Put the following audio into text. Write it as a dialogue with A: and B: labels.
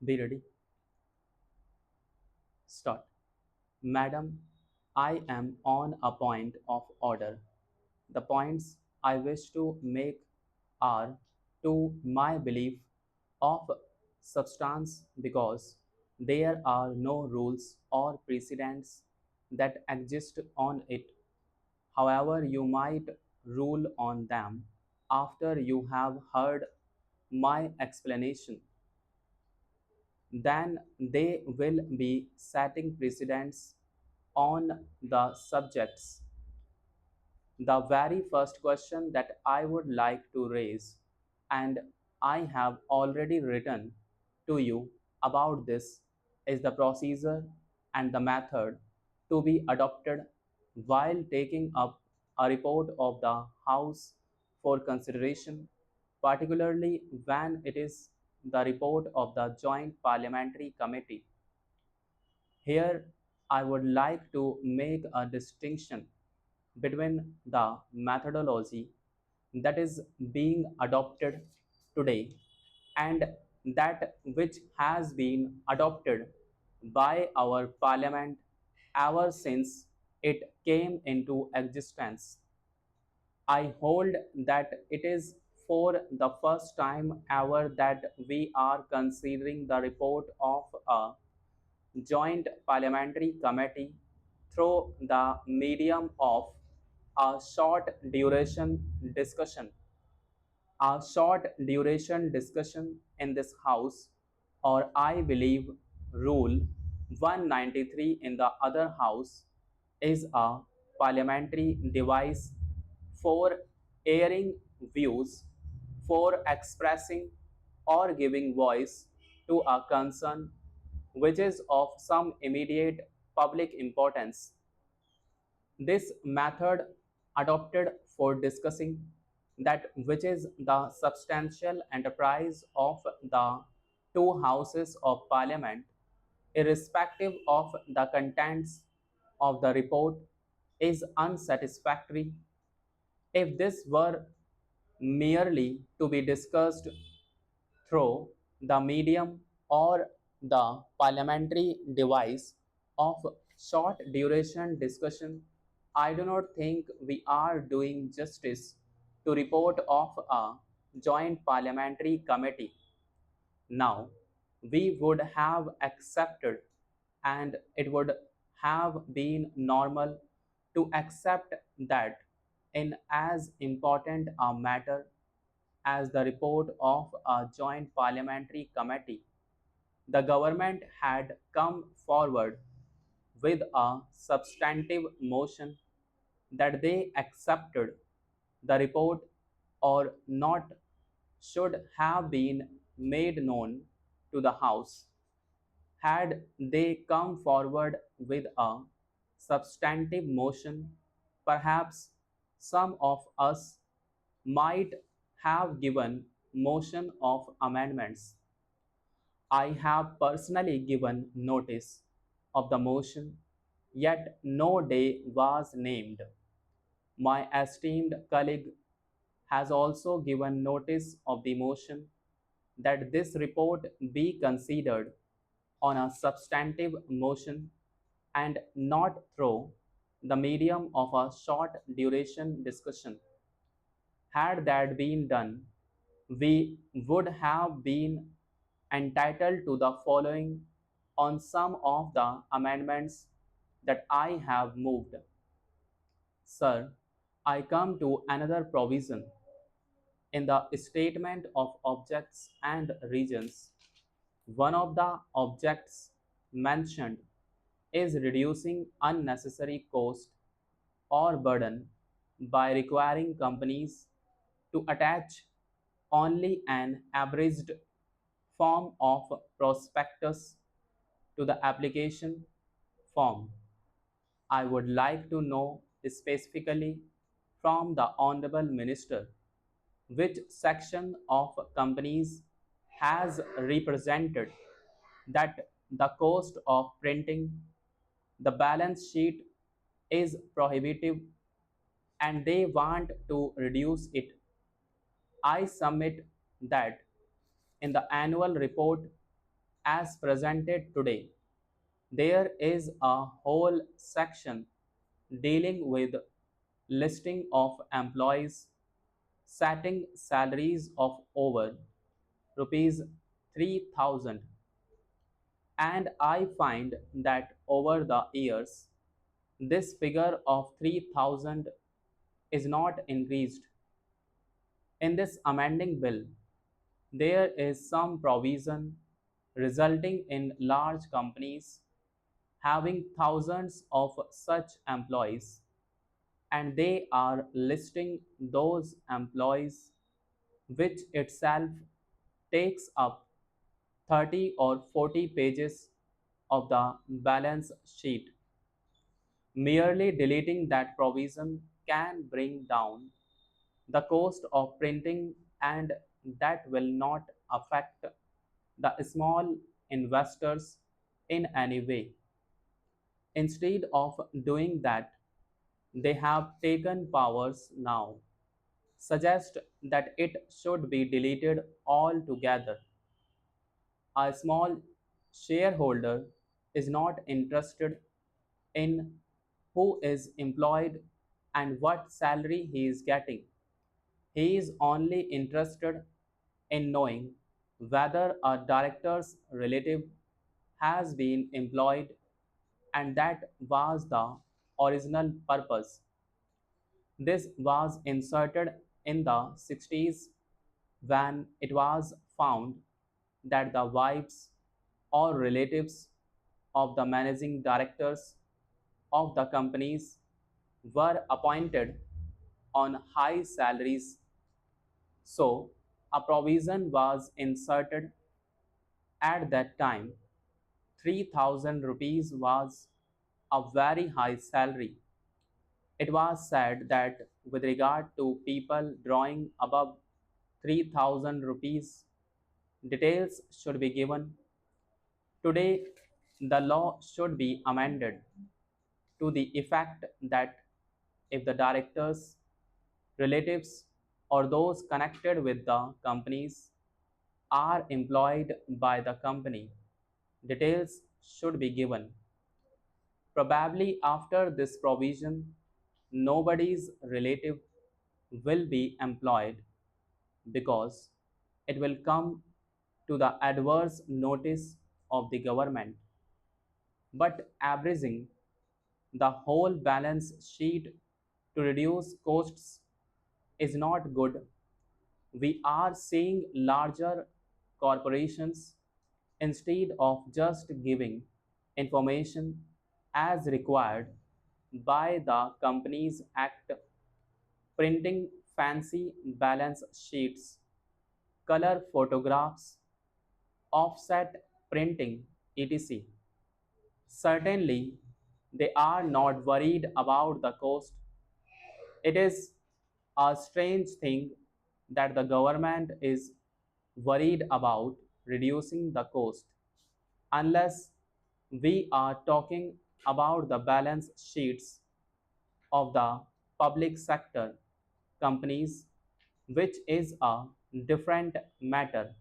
A: Be ready. Start. Madam, I am on a point of order. The points I wish to make are to my belief of substance because there are no rules or precedents that exist on it. However, you might rule on them after you have heard my explanation. Then they will be setting precedents on the subjects. The very first question that I would like to raise, and I have already written to you about this, is the procedure and the method to be adopted while taking up a report of the House for consideration, particularly when it is the report of the Joint Parliamentary Committee. Here, I would like to make a distinction between the methodology that is being adopted today and that which has been adopted by our parliament ever since it came into existence. I hold that it is for the first time ever that we are considering the report of a joint parliamentary committee through the medium of a short duration discussion. A short duration discussion in this house, or I believe Rule 193 in the other house, is a parliamentary device for airing views, for expressing or giving voice to a concern which is of some immediate public importance. This method adopted for discussing that which is the substantial enterprise of the two houses of parliament, irrespective of the contents of the report, is unsatisfactory. If this were merely to be discussed through the medium or the parliamentary device of short duration discussion, I do not think we are doing justice to report of a joint parliamentary committee. Now, we would have accepted, and it would have been normal to accept that in as important a matter as the report of a joint parliamentary committee, the government had come forward with a substantive motion that they accepted the report or not should have been made known to the House. Had they come forward with a substantive motion, perhaps some of us might have given motion of amendments. I have personally given notice of the motion, yet no day was named. My esteemed colleague has also given notice of the motion that this report be considered on a substantive motion and not through the medium of a short duration discussion. Had that been done, we would have been entitled to the following on some of the amendments that I have moved. Sir, I come to another provision in the statement of objects and regions. One of the objects mentioned is reducing unnecessary cost or burden by requiring companies to attach only an abridged form of prospectus to the application form. I would like to know specifically from the Honorable Minister which section of companies has represented that the cost of printing the balance sheet is prohibitive and they want to reduce it. I submit that in the annual report as presented today. There is a whole section dealing with listing of employees setting salaries of over rupees 3000, and I find that over the years this figure of 3000 is not increased. In this amending bill, there is some provision resulting in large companies having thousands of such employees, and they are listing those employees, which itself takes up 30 or 40 pages of the balance sheet. Merely deleting that provision can bring down the cost of printing, and that will not affect the small investors in any way. Instead of doing that, they have taken powers now, suggest that it should be deleted altogether. A small shareholder is not interested in who is employed and what salary he is getting. He is only interested in knowing whether a director's relative has been employed, and that was the original purpose. This was inserted in the 60s when it was found that the wives or relatives of the managing directors of the companies were appointed on high salaries. So, a provision was inserted at that time. 3000 rupees was a very high salary. It was said that with regard to people drawing above 3000 rupees, details should be given. Today, the law should be amended to the effect that if the directors, relatives, or those connected with the companies are employed by the company, details should be given. Probably after this provision, nobody's relative will be employed because it will come to the adverse notice of the government. But averaging the whole balance sheet to reduce costs is not good. We are seeing larger corporations, instead of just giving information as required by the Companies Act, printing fancy balance sheets, color photographs, offset printing, etc. Certainly, they are not worried about the cost. It is a strange thing that the government is worried about reducing the cost, unless we are talking about the balance sheets of the public sector companies, which is a different matter.